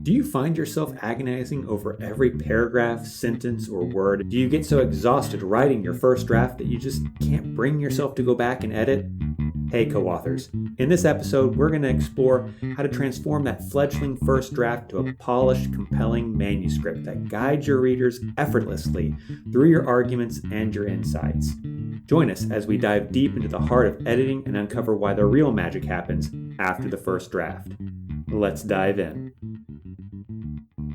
Do you find yourself agonizing over every paragraph, sentence, or word? Do you get so exhausted writing your first draft that you just can't bring yourself to go back and edit? Hey, co-authors. In this episode, we're going to explore how to transform that fledgling first draft to a polished, compelling manuscript that guides your readers effortlessly through your arguments and your insights. Join us as we dive deep into the heart of editing and uncover why the real magic happens after the first draft. Let's dive in.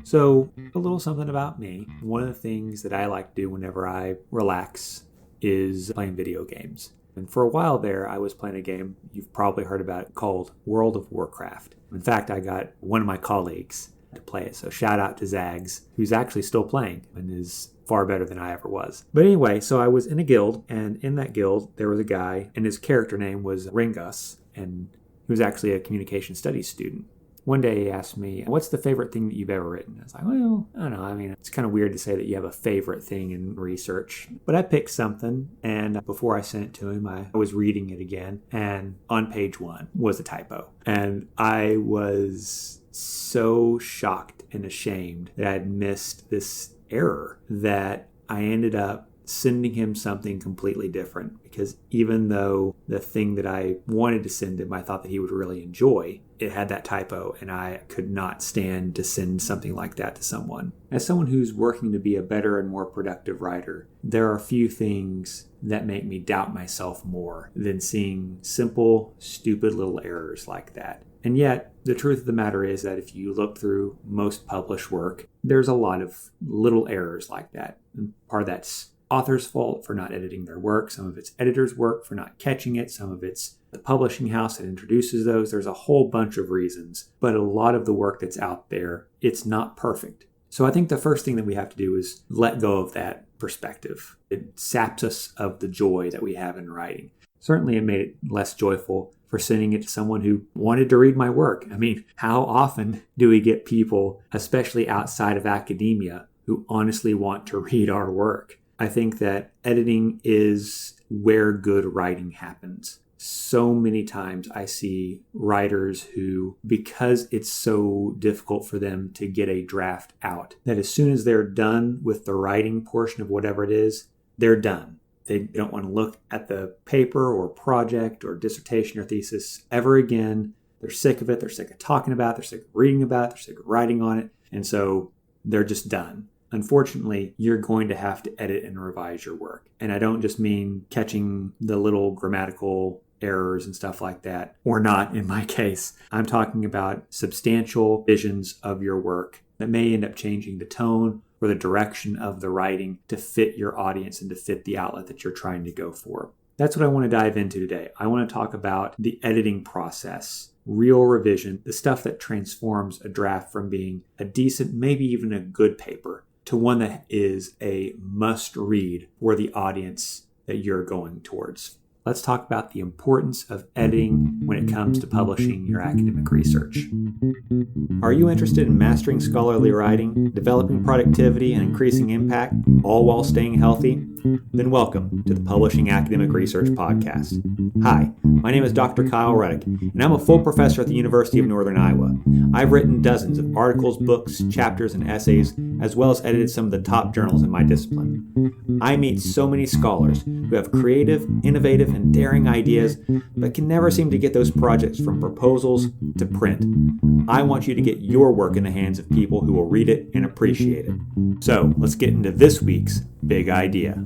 So, a little something about me. One of the things that I like to do whenever I relax is playing video games. And for a while there, I was playing a game you've probably heard about called World of Warcraft. In fact, I got one of my colleagues to play it. So shout out to Zags, who's actually still playing and is far better than I ever was. But anyway, so I was in a guild, and in that guild, there was a guy, and his character name was Ringus, and he was actually a communication studies student. One day he asked me, what's the favorite thing that you've ever written? I was like, well, I don't know. I mean, it's kind of weird to say that you have a favorite thing in research. But I picked something, and before I sent it to him, I was reading it again. And on page 1 was a typo. And I was so shocked and ashamed that I had missed this error that I ended up sending him something completely different, because even though the thing that I wanted to send him I thought that he would really enjoy, it had that typo, and I could not stand to send something like that to someone. As someone who's working to be a better and more productive writer, there are few things that make me doubt myself more than seeing simple, stupid little errors like that. And yet, the truth of the matter is that if you look through most published work, there's a lot of little errors like that. And part of that's author's fault for not editing their work. Some of it's editor's work for not catching it. Some of it's the publishing house that introduces those. There's a whole bunch of reasons. But a lot of the work that's out there, it's not perfect. So I think the first thing that we have to do is let go of that perspective. It saps us of the joy that we have in writing. Certainly it made it less joyful for sending it to someone who wanted to read my work. I mean, how often do we get people, especially outside of academia, who honestly want to read our work? I think that editing is where good writing happens. So many times I see writers who, because it's so difficult for them to get a draft out, that as soon as they're done with the writing portion of whatever it is, they're done. They don't want to look at the paper or project or dissertation or thesis ever again. They're sick of it. They're sick of talking about it. They're sick of reading about it. They're sick of writing on it. And so they're just done. Unfortunately, you're going to have to edit and revise your work. And I don't just mean catching the little grammatical errors and stuff like that, or not in my case. I'm talking about substantial visions of your work that may end up changing the tone or the direction of the writing to fit your audience and to fit the outlet that you're trying to go for. That's what I want to dive into today. I want to talk about the editing process, real revision, the stuff that transforms a draft from being a decent, maybe even a good paper, to one that is a must-read for the audience that you're going towards. Let's talk about the importance of editing when it comes to publishing your academic research. Are you interested in mastering scholarly writing, developing productivity, and increasing impact, all while staying healthy? Then welcome to the Publishing Academic Research Podcast. Hi, my name is Dr. Kyle Reddick, and I'm a full professor at the University of Northern Iowa. I've written dozens of articles, books, chapters, and essays, as well as edited some of the top journals in my discipline. I meet so many scholars who have creative, innovative, and daring ideas, but can never seem to get those projects from proposals to print. I want you to get your work in the hands of people who will read it and appreciate it. So let's get into this week's big idea.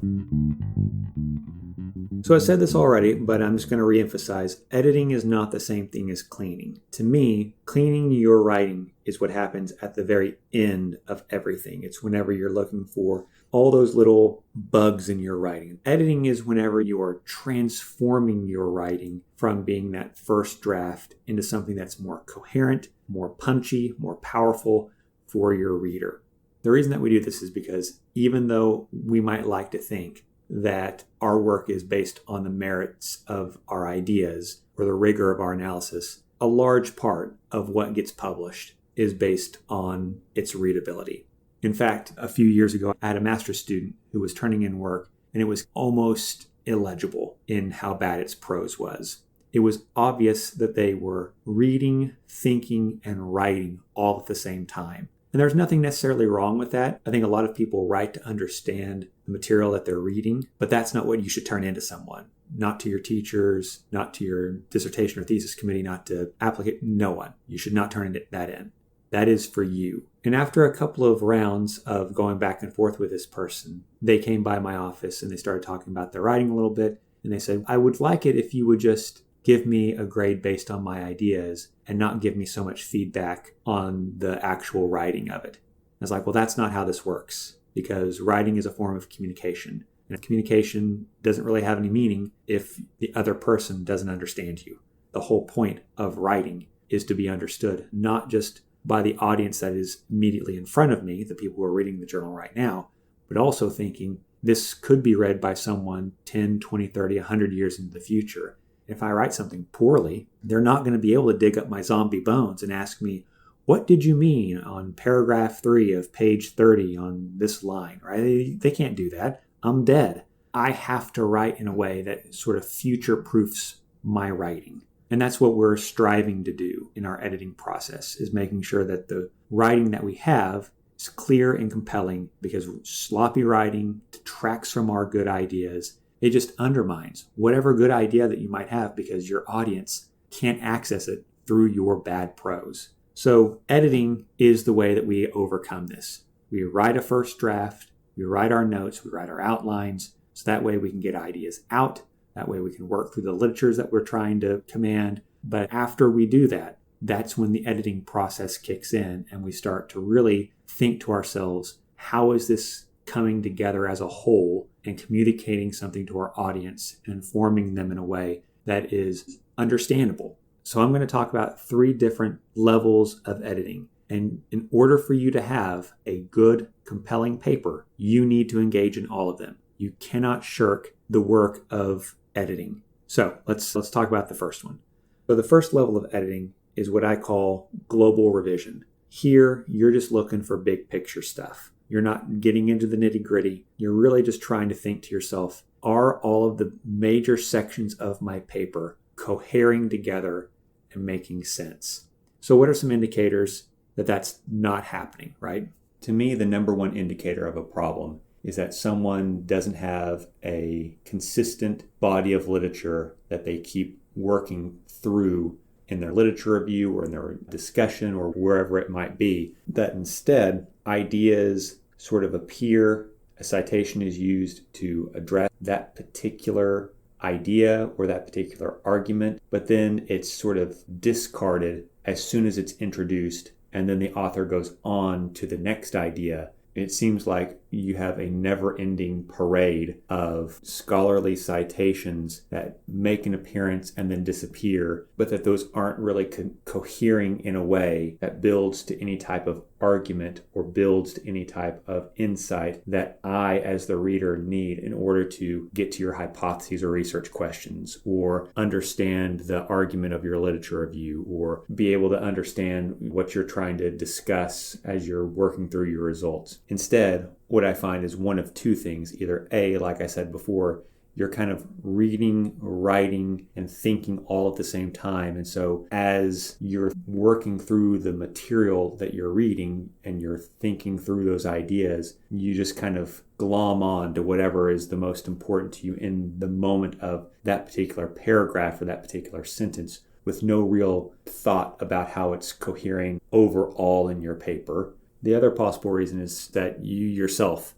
So I said this already, but I'm just going to reemphasize, editing is not the same thing as cleaning. To me, cleaning your writing is what happens at the very end of everything. It's whenever you're looking for all those little bugs in your writing. Editing is whenever you are transforming your writing from being that first draft into something that's more coherent, more punchy, more powerful for your reader. The reason that we do this is because even though we might like to think that our work is based on the merits of our ideas or the rigor of our analysis, a large part of what gets published is based on its readability. In fact, a few years ago, I had a master's student who was turning in work, and it was almost illegible in how bad its prose was. it was obvious that they were reading, thinking, and writing all at the same time. And there's nothing necessarily wrong with that. I think a lot of people write to understand the material that they're reading, but that's not what you should turn into someone. Not to your teachers, not to your dissertation or thesis committee, not to applicant, no one. You should not turn that in. That is for you. And after a couple of rounds of going back and forth with this person, they came by my office and they started talking about their writing a little bit. And they said, I would like it if you would just give me a grade based on my ideas and not give me so much feedback on the actual writing of it. I was like, well, that's not how this works, because writing is a form of communication. And communication doesn't really have any meaning if the other person doesn't understand you. The whole point of writing is to be understood, not just by the audience that is immediately in front of me, the people who are reading the journal right now, but also thinking this could be read by someone 10, 20, 30, 100 years into the future. If I write something poorly, they're not going to be able to dig up my zombie bones and ask me, what did you mean on paragraph 3 of page 30 on this line, right? They can't do that. I'm dead. I have to write in a way that sort of future-proofs my writing. And that's what we're striving to do in our editing process, is making sure that the writing that we have is clear and compelling, because sloppy writing detracts from our good ideas. It just undermines whatever good idea that you might have because your audience can't access it through your bad prose. So editing is the way that we overcome this. We write a first draft, we write our notes, we write our outlines, so that way we can get ideas out. That way we can work through the literatures that we're trying to command. But after we do that, that's when the editing process kicks in and we start to really think to ourselves, how is this coming together as a whole and communicating something to our audience and informing them in a way that is understandable? So I'm going to talk about 3 different levels of editing. And in order for you to have a good, compelling paper, you need to engage in all of them. You cannot shirk the work of editing. So let's talk about the first one. So the first level of editing is what I call global revision. Here, you're just looking for big picture stuff. You're not getting into the nitty gritty. You're really just trying to think to yourself, are all of the major sections of my paper cohering together and making sense? So what are some indicators that that's not happening, right? To me, the number one indicator of a problem is that someone doesn't have a consistent body of literature that they keep working through in their literature review or in their discussion or wherever it might be, that instead ideas sort of appear, a citation is used to address that particular idea or that particular argument, but then it's sort of discarded as soon as it's introduced, and then the author goes on to the next idea. It seems like you have a never-ending parade of scholarly citations that make an appearance and then disappear, but that those aren't really cohering in a way that builds to any type of argument or builds to any type of insight that I, as the reader, need in order to get to your hypotheses or research questions, or understand the argument of your literature review, or be able to understand what you're trying to discuss as you're working through your results. Instead, what I find is one of 2 things. Either A, like I said before, you're kind of reading, writing, and thinking all at the same time. And so as you're working through the material that you're reading and you're thinking through those ideas, you just kind of glom on to whatever is the most important to you in the moment of that particular paragraph or that particular sentence, with no real thought about how it's cohering overall in your paper. The other possible reason is that you yourself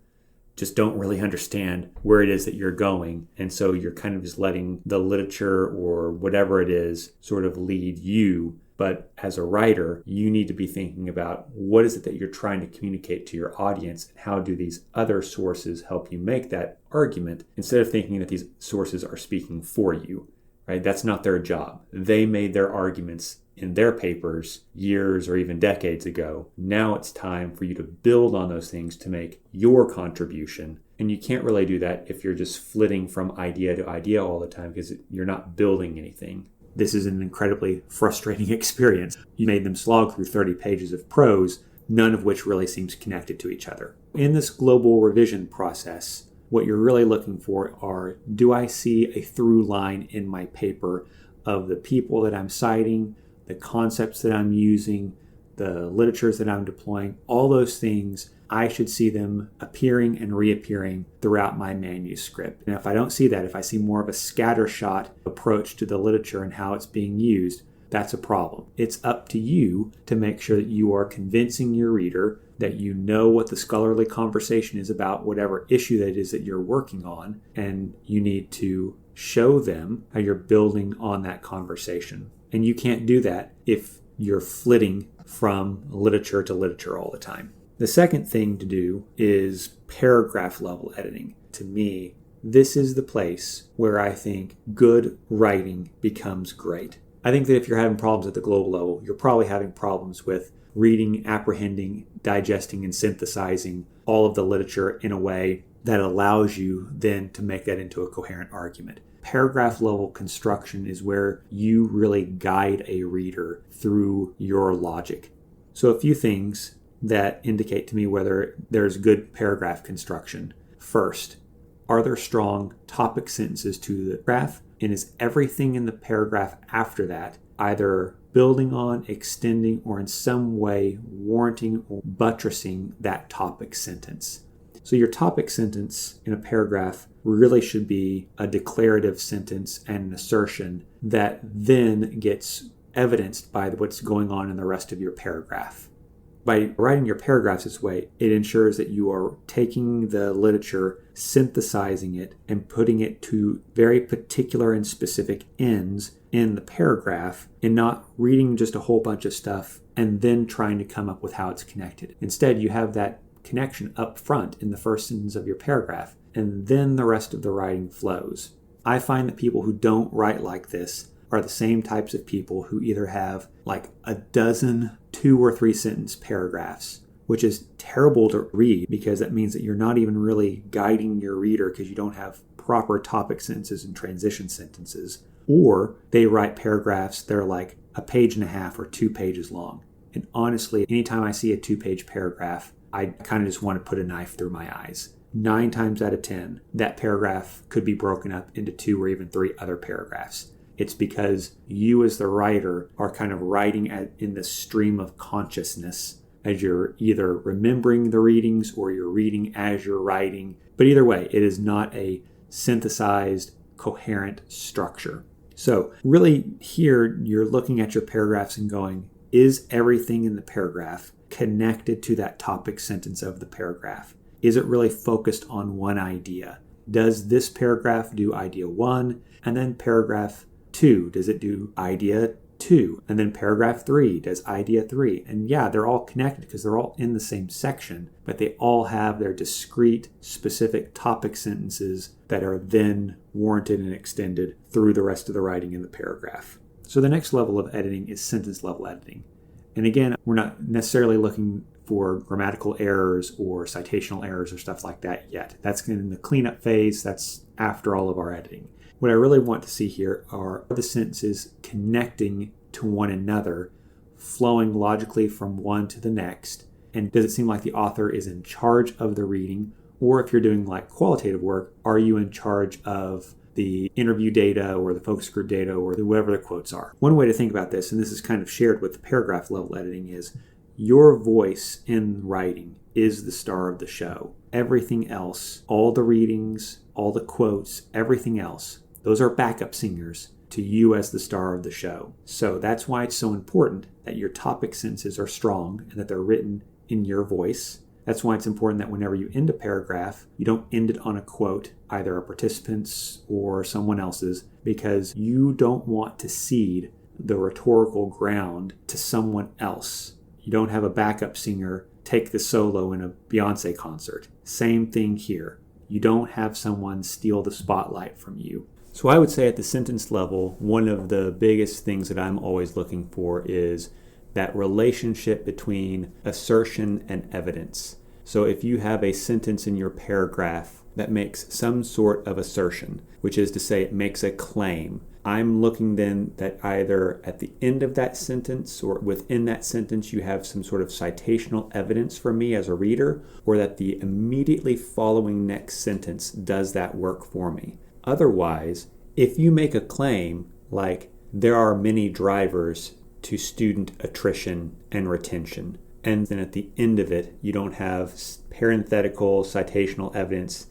just don't really understand where it is that you're going. And so you're kind of just letting the literature or whatever it is sort of lead you. But as a writer, you need to be thinking about what is it that you're trying to communicate to your audience, and how do these other sources help you make that argument, instead of thinking that these sources are speaking for you, right? That's not their job. They made their arguments in their papers years or even decades ago. Now it's time for you to build on those things to make your contribution. And you can't really do that if you're just flitting from idea to idea all the time, because you're not building anything. This is an incredibly frustrating experience. You made them slog through 30 pages of prose, none of which really seems connected to each other. In this global revision process, what you're really looking for are, do I see a through line in my paper of the people that I'm citing, the concepts that I'm using, the literatures that I'm deploying, all those things, I should see them appearing and reappearing throughout my manuscript. And if I don't see that, if I see more of a scattershot approach to the literature and how it's being used, that's a problem. It's up to you to make sure that you are convincing your reader that you know what the scholarly conversation is about whatever issue that is that you're working on, and you need to show them how you're building on that conversation. And you can't do that if you're flitting from literature to literature all the time. The second thing to do is paragraph level editing. To me, this is the place where I think good writing becomes great. I think that if you're having problems at the global level, you're probably having problems with reading, apprehending, digesting, and synthesizing all of the literature in a way that allows you then to make that into a coherent argument. Paragraph level construction is where you really guide a reader through your logic. So a few things that indicate to me whether there's good paragraph construction. First, are there strong topic sentences to the graph? And is everything in the paragraph after that either building on, extending, or in some way warranting or buttressing that topic sentence? So your topic sentence in a paragraph really should be a declarative sentence and an assertion that then gets evidenced by what's going on in the rest of your paragraph. By writing your paragraphs this way, it ensures that you are taking the literature, synthesizing it, and putting it to very particular and specific ends in the paragraph, and not reading just a whole bunch of stuff and then trying to come up with how it's connected. Instead, you have that connection up front in the first sentence of your paragraph, and then the rest of the writing flows. I find that people who don't write like this are the same types of people who either have like a dozen 2 or 3 sentence paragraphs, which is terrible to read because that means that you're not even really guiding your reader because you don't have proper topic sentences and transition sentences. Or they write paragraphs that are like a page and a half or 2 pages long. And honestly, anytime I see a 2-page paragraph, I kind of just want to put a knife through my eyes. 9 times out of 10, that paragraph could be broken up into 2 or even 3 other paragraphs. It's because you as the writer are kind of writing in the stream of consciousness as you're either remembering the readings or you're reading as you're writing. But either way, it is not a synthesized, coherent structure. So really here, you're looking at your paragraphs and going, is everything in the paragraph connected to that topic sentence of the paragraph? Is it really focused on one idea? Does this paragraph do idea 1? And then paragraph 2, does it do idea 2? And then paragraph 3 does idea 3. And yeah, they're all connected because they're all in the same section, but they all have their discrete, specific topic sentences that are then warranted and extended through the rest of the writing in the paragraph. So the next level of editing is sentence level editing. And again, we're not necessarily looking for grammatical errors or citational errors or stuff like that yet. That's in the cleanup phase. That's after all of our editing. What I really want to see here are the sentences connecting to one another, flowing logically from one to the next. And does it seem like the author is in charge of the reading? Or if you're doing like qualitative work, are you in charge of the interview data or the focus group data or whatever the quotes are? One way to think about this, and this is kind of shared with the paragraph level editing, is your voice in writing is the star of the show. Everything else, all the readings, all the quotes, everything else, those are backup singers to you as the star of the show. So that's why it's so important that your topic sentences are strong and that they're written in your voice. That's why it's important that whenever you end a paragraph, you don't end it on a quote, either a participant's or someone else's, because you don't want to cede the rhetorical ground to someone else. You don't have a backup singer take the solo in a Beyonce concert. Same thing here. You don't have someone steal the spotlight from you. So I would say at the sentence level, one of the biggest things that I'm always looking for is that relationship between assertion and evidence. So if you have a sentence in your paragraph that makes some sort of assertion, which is to say it makes a claim, I'm looking then that either at the end of that sentence or within that sentence you have some sort of citational evidence for me as a reader, or that the immediately following next sentence does that work for me. Otherwise, if you make a claim like, there are many drivers to student attrition and retention. And then at the end of it, you don't have parenthetical citational evidence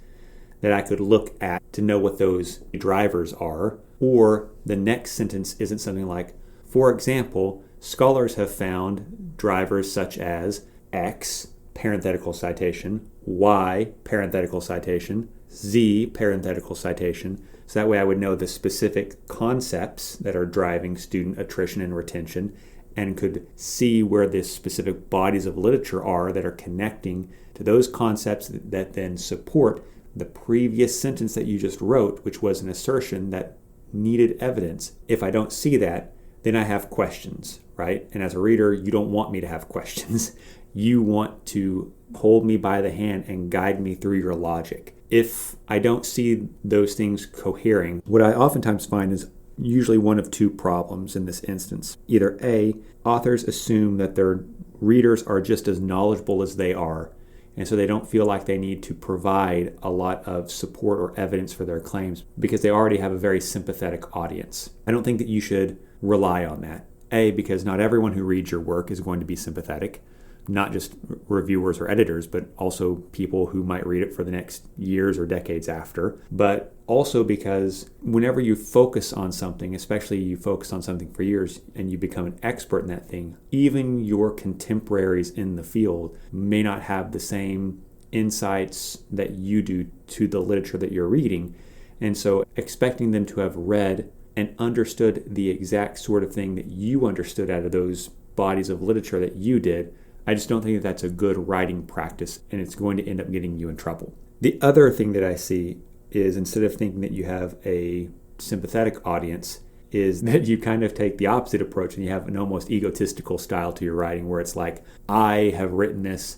that I could look at to know what those drivers are. Or the next sentence isn't something like, for example, scholars have found drivers such as X, parenthetical citation, Y, parenthetical citation, Z, parenthetical citation. So that way I would know the specific concepts that are driving student attrition and retention and could see where the specific bodies of literature are that are connecting to those concepts that then support the previous sentence that you just wrote, which was an assertion that needed evidence. If I don't see that, then I have questions, right? And as a reader, you don't want me to have questions. You want to hold me by the hand and guide me through your logic. If I don't see those things cohering, what I oftentimes find is usually one of two problems in this instance. Either A, authors assume that their readers are just as knowledgeable as they are, and so they don't feel like they need to provide a lot of support or evidence for their claims because they already have a very sympathetic audience. I don't think that you should rely on that. A, because not everyone who reads your work is going to be sympathetic. Not just reviewers or editors, but also people who might read it for the next years or decades after. But also because whenever you focus on something, especially you focus on something for years and you become an expert in that thing, even your contemporaries in the field may not have the same insights that you do to the literature that you're reading. And so expecting them to have read and understood the exact sort of thing that you understood out of those bodies of literature that you did, I just don't think that that's a good writing practice, and it's going to end up getting you in trouble. The other thing that I see is instead of thinking that you have a sympathetic audience, is that you kind of take the opposite approach and you have an almost egotistical style to your writing where it's like, I have written this,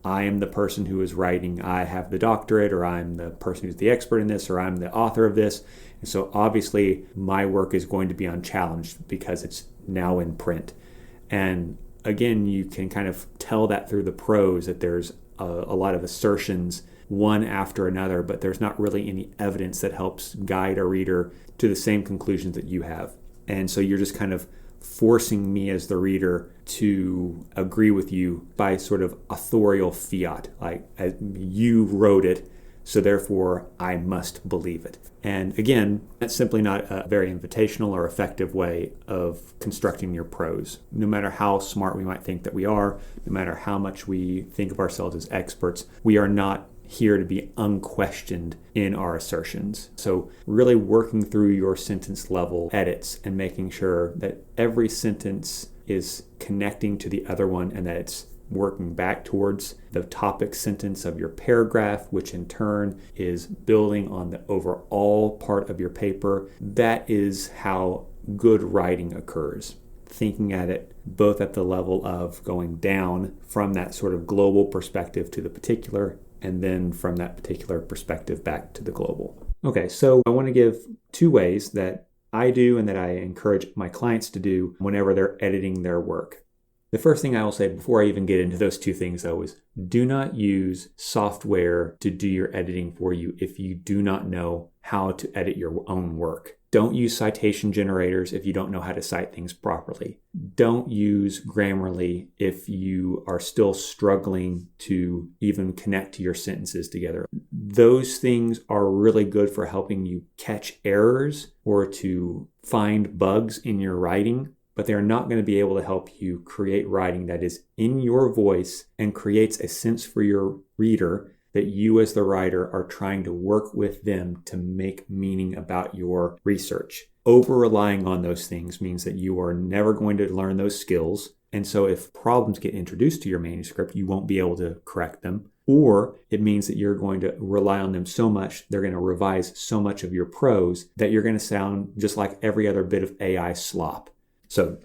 I am the person who is writing, I have the doctorate, or I'm the person who's the expert in this, or I'm the author of this. And so obviously my work is going to be unchallenged because it's now in print. And again, you can kind of tell that through the prose that there's a lot of assertions one after another, but there's not really any evidence that helps guide a reader to the same conclusions that you have. And so you're just kind of forcing me as the reader to agree with you by sort of authorial fiat, like you wrote it, so therefore I must believe it. And again, that's simply not a very invitational or effective way of constructing your prose. No matter how smart we might think that we are, no matter how much we think of ourselves as experts, we are not here to be unquestioned in our assertions. So really working through your sentence level edits and making sure that every sentence is connecting to the other one and that it's working back towards the topic sentence of your paragraph, which in turn is building on the overall part of your paper. That is how good writing occurs. Thinking at it both at the level of going down from that sort of global perspective to the particular, and then from that particular perspective back to the global. Okay, so I want to give two ways that I do and that I encourage my clients to do whenever they're editing their work. The first thing I will say before I even get into those two things, though, is do not use software to do your editing for you if you do not know how to edit your own work. Don't use citation generators if you don't know how to cite things properly. Don't use Grammarly if you are still struggling to even connect to your sentences together. Those things are really good for helping you catch errors or to find bugs in your writing, but they're not going to be able to help you create writing that is in your voice and creates a sense for your reader that you as the writer are trying to work with them to make meaning about your research. Over-relying on those things means that you are never going to learn those skills. And so if problems get introduced to your manuscript, you won't be able to correct them. Or it means that you're going to rely on them so much, they're going to revise so much of your prose that you're going to sound just like every other bit of AI slop. So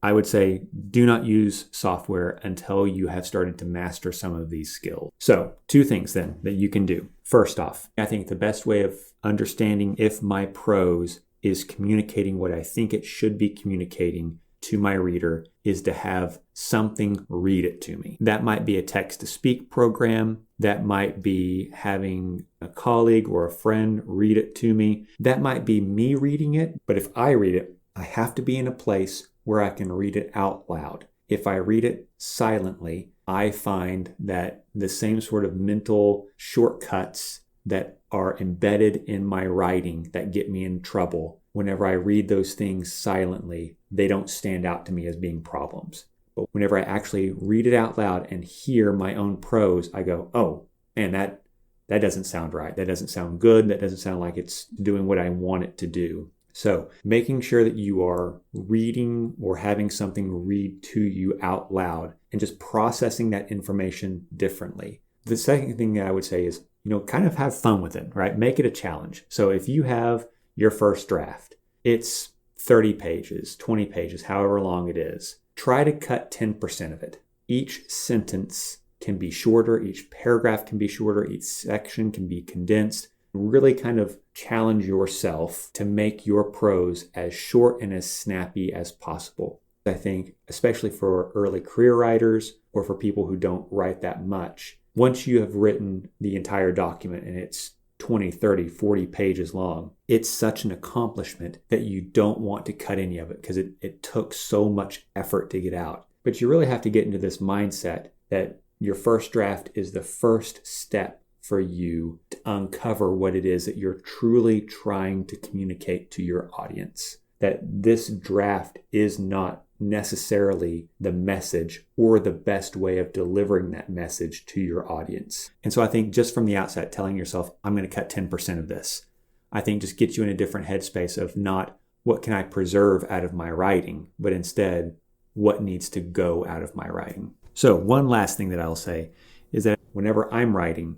I would say do not use software until you have started to master some of these skills. So two things then that you can do. First off, I think the best way of understanding if my prose is communicating what I think it should be communicating to my reader is to have something read it to me. That might be a text-to-speak program. That might be having a colleague or a friend read it to me. That might be me reading it, but if I read it, I have to be in a place where I can read it out loud. If I read it silently, I find that the same sort of mental shortcuts that are embedded in my writing that get me in trouble, whenever I read those things silently, they don't stand out to me as being problems. But whenever I actually read it out loud and hear my own prose, I go, oh, man, that doesn't sound right. That doesn't sound good. That doesn't sound like it's doing what I want it to do. So making sure that you are reading or having something read to you out loud and just processing that information differently. The second thing that I would say is, kind of have fun with it, right? Make it a challenge. So if you have your first draft, it's 30 pages, 20 pages, however long it is. Try to cut 10% of it. Each sentence can be shorter, each paragraph can be shorter, each section can be condensed. Really kind of challenge yourself to make your prose as short and as snappy as possible. I think, especially for early career writers or for people who don't write that much, once you have written the entire document and it's 20, 30, 40 pages long, it's such an accomplishment that you don't want to cut any of it because it took so much effort to get out. But you really have to get into this mindset that your first draft is the first step for you to uncover what it is that you're truly trying to communicate to your audience. That this draft is not necessarily the message or the best way of delivering that message to your audience. And so I think just from the outset, telling yourself, I'm going to cut 10% of this, I think just gets you in a different headspace of not what can I preserve out of my writing, but instead what needs to go out of my writing. So one last thing that I'll say is that whenever I'm writing,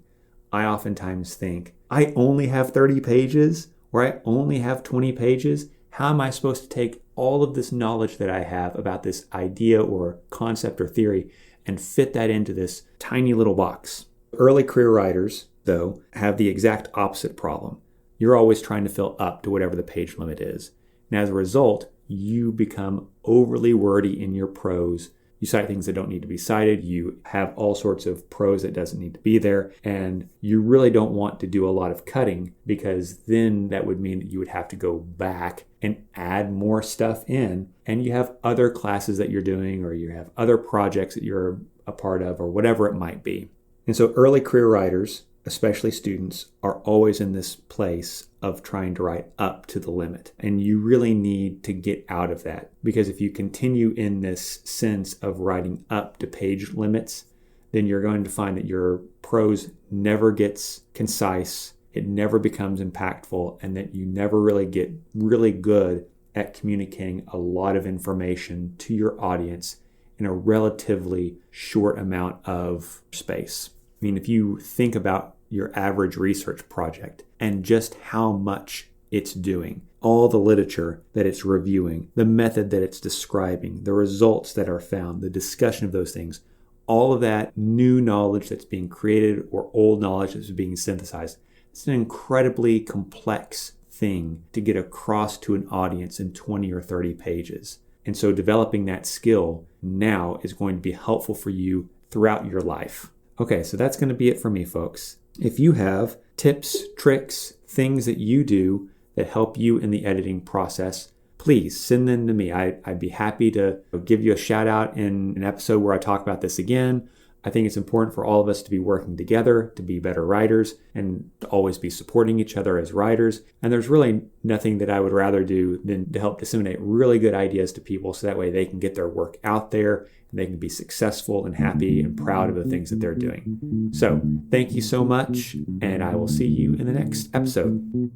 I oftentimes think, I only have 30 pages or I only have 20 pages. How am I supposed to take all of this knowledge that I have about this idea or concept or theory and fit that into this tiny little box? Early career writers, though, have the exact opposite problem. You're always trying to fill up to whatever the page limit is. And as a result, you become overly wordy in your prose. You cite things that don't need to be cited. You have all sorts of prose that doesn't need to be there. And you really don't want to do a lot of cutting because then that would mean that you would have to go back and add more stuff in. And you have other classes that you're doing or you have other projects that you're a part of or whatever it might be. And so early career writers, especially students, are always in this place of trying to write up to the limit. And you really need to get out of that because if you continue in this sense of writing up to page limits, then you're going to find that your prose never gets concise, it never becomes impactful, and that you never really get really good at communicating a lot of information to your audience in a relatively short amount of space. I mean, if you think about your average research project and just how much it's doing, all the literature that it's reviewing, the method that it's describing, the results that are found, the discussion of those things, all of that new knowledge that's being created or old knowledge that's being synthesized, it's an incredibly complex thing to get across to an audience in 20 or 30 pages. And so developing that skill now is going to be helpful for you throughout your life. Okay, so that's going to be it for me, folks. If you have tips, tricks, things that you do that help you in the editing process, please send them to me. I'd be happy to give you a shout out in an episode where I talk about this again. I think it's important for all of us to be working together, to be better writers, and to always be supporting each other as writers. And there's really nothing that I would rather do than to help disseminate really good ideas to people so that way they can get their work out there and they can be successful and happy and proud of the things that they're doing. So thank you so much, and I will see you in the next episode.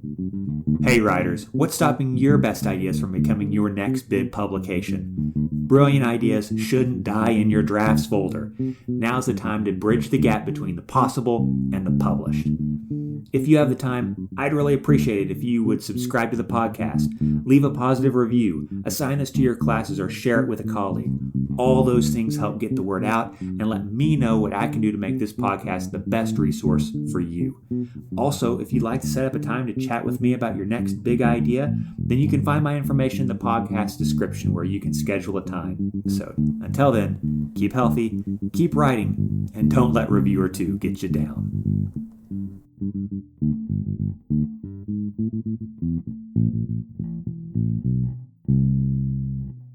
Hey writers, what's stopping your best ideas from becoming your next big publication? Brilliant ideas shouldn't die in your drafts folder. Now's the time to bridge the gap between the possible and the published. If you have the time, I'd really appreciate it if you would subscribe to the podcast, leave a positive review, assign this to your classes, or share it with a colleague. All those things help get the word out and let me know what I can do to make this podcast the best resource for you. Also, if you'd like to set up a time to chat with me about your next big idea, then you can find my information in the podcast description where you can schedule a time. So until then, keep healthy, keep writing, and don't let reviewer 2 get you down.